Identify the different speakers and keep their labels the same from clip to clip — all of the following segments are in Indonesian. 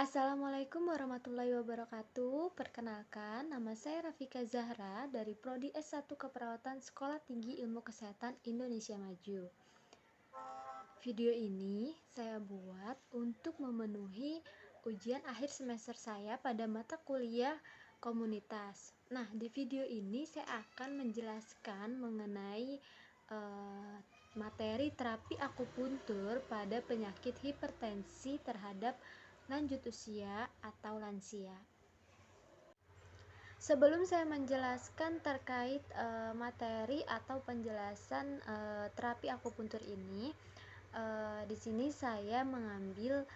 Speaker 1: Assalamualaikum warahmatullahi wabarakatuh. Perkenalkan, nama saya Rafika Zahra dari Prodi S1 Keperawatan Sekolah Tinggi Ilmu Kesehatan Indonesia Maju. Video ini saya buat untuk memenuhi ujian akhir semester saya pada mata kuliah komunitas. Nah, di video ini saya akan menjelaskan mengenai materi terapi akupuntur pada penyakit hipertensi terhadap lanjut usia atau lansia. Sebelum saya menjelaskan terkait materi atau penjelasan terapi akupuntur ini, di sini saya mengambil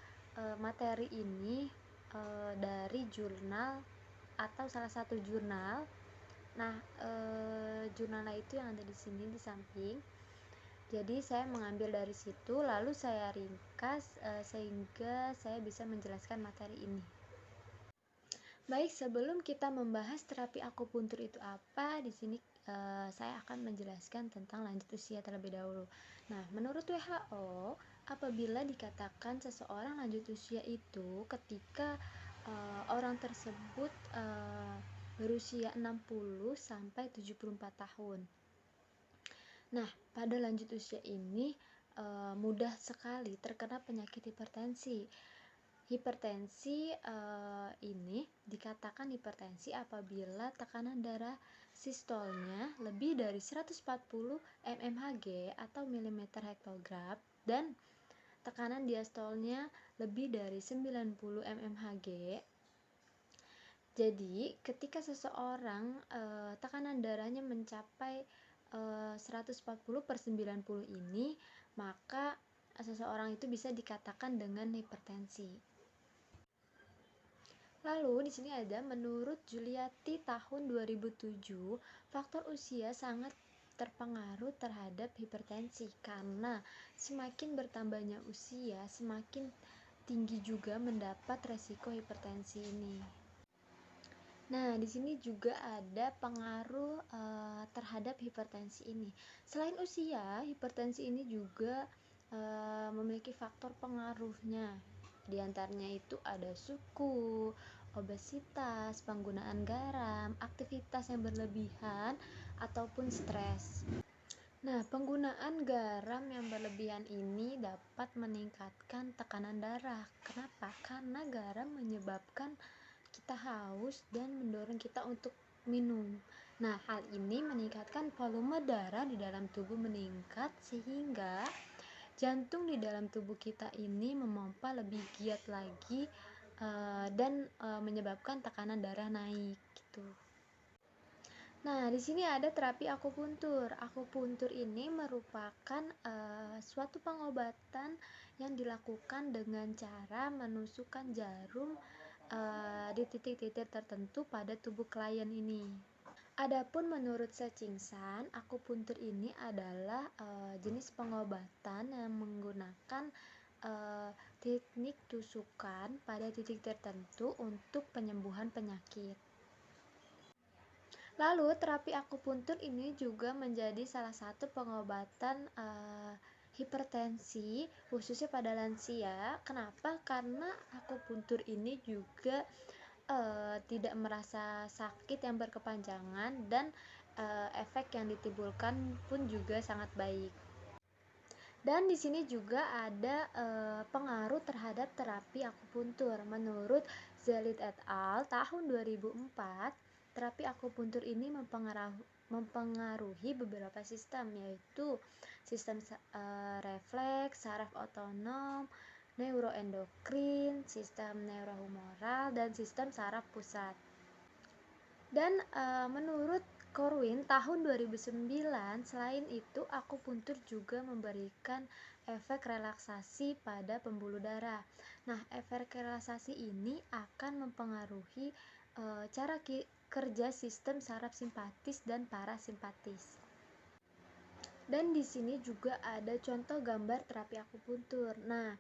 Speaker 1: materi ini dari jurnal atau salah satu jurnal. Nah, jurnalnya itu yang ada di sini di samping. Jadi saya mengambil dari situ, lalu saya ringkas sehingga saya bisa menjelaskan materi ini. Baik, sebelum kita membahas terapi akupuntur itu apa, di sini saya akan menjelaskan tentang lanjut usia terlebih dahulu. Nah, menurut WHO, apabila dikatakan seseorang lanjut usia itu ketika orang tersebut berusia 60 sampai 74 tahun. Nah, pada lanjut usia ini mudah sekali terkena penyakit hipertensi. Hipertensi ini dikatakan hipertensi apabila tekanan darah sistolnya lebih dari 140 mmHg atau mm hektogram dan tekanan diastolnya lebih dari 90 mmHg. Jadi, ketika seseorang tekanan darahnya mencapai 140/90 ini, maka seseorang itu bisa dikatakan dengan hipertensi. Lalu di sini ada menurut Juliati tahun 2007, faktor usia sangat terpengaruh terhadap hipertensi karena semakin bertambahnya usia, semakin tinggi juga mendapat resiko hipertensi ini. Nah, di sini juga ada pengaruh terhadap hipertensi ini. Selain usia, hipertensi ini juga memiliki faktor pengaruhnya. Di antaranya itu ada suku, obesitas, penggunaan garam, aktivitas yang berlebihan, ataupun stres. Nah, penggunaan garam yang berlebihan ini dapat meningkatkan tekanan darah. Kenapa? Karena garam menyebabkan kita haus dan mendorong kita untuk minum. Nah, hal ini meningkatkan volume darah di dalam tubuh meningkat sehingga jantung di dalam tubuh kita ini memompa lebih giat lagi dan menyebabkan tekanan darah naik gitu. Nah, di sini ada terapi akupuntur. Akupuntur ini merupakan suatu pengobatan yang dilakukan dengan cara menusukkan jarum di titik-titik tertentu pada tubuh klien ini. Adapun menurut Secingsan, akupuntur ini adalah jenis pengobatan yang menggunakan teknik tusukan pada titik tertentu untuk penyembuhan penyakit. Lalu terapi akupuntur ini juga menjadi salah satu pengobatan hipertensi khususnya pada lansia. Kenapa? Karena akupuntur ini juga tidak merasa sakit yang berkepanjangan dan efek yang ditimbulkan pun juga sangat baik. Dan di sini juga ada pengaruh terhadap terapi akupuntur. Menurut Zelit et al. Tahun 2004, terapi akupuntur ini mempengaruhi beberapa sistem, yaitu sistem refleks, saraf otonom, neuroendokrin, sistem neurohumoral, dan sistem saraf pusat. Dan menurut Corwin tahun 2009, selain itu akupuntur juga memberikan efek relaksasi pada pembuluh darah. Nah, efek relaksasi ini akan mempengaruhi cara kerja sistem saraf simpatis dan parasimpatis. Dan di sini juga ada contoh gambar terapi akupuntur. Nah,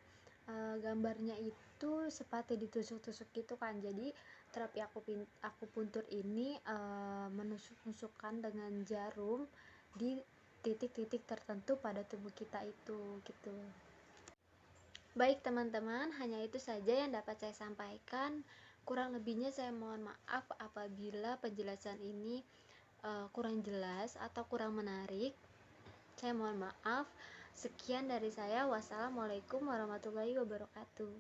Speaker 1: gambarnya itu seperti ditusuk-tusuk gitu kan. Jadi terapi akupuntur ini menusuk-nusukkan dengan jarum di titik-titik tertentu pada tubuh kita itu gitu. Baik teman-teman, hanya itu saja yang dapat saya sampaikan. Kurang lebihnya saya mohon maaf apabila penjelasan ini kurang jelas atau kurang menarik. Saya mohon maaf. Sekian dari saya. Wassalamualaikum warahmatullahi wabarakatuh.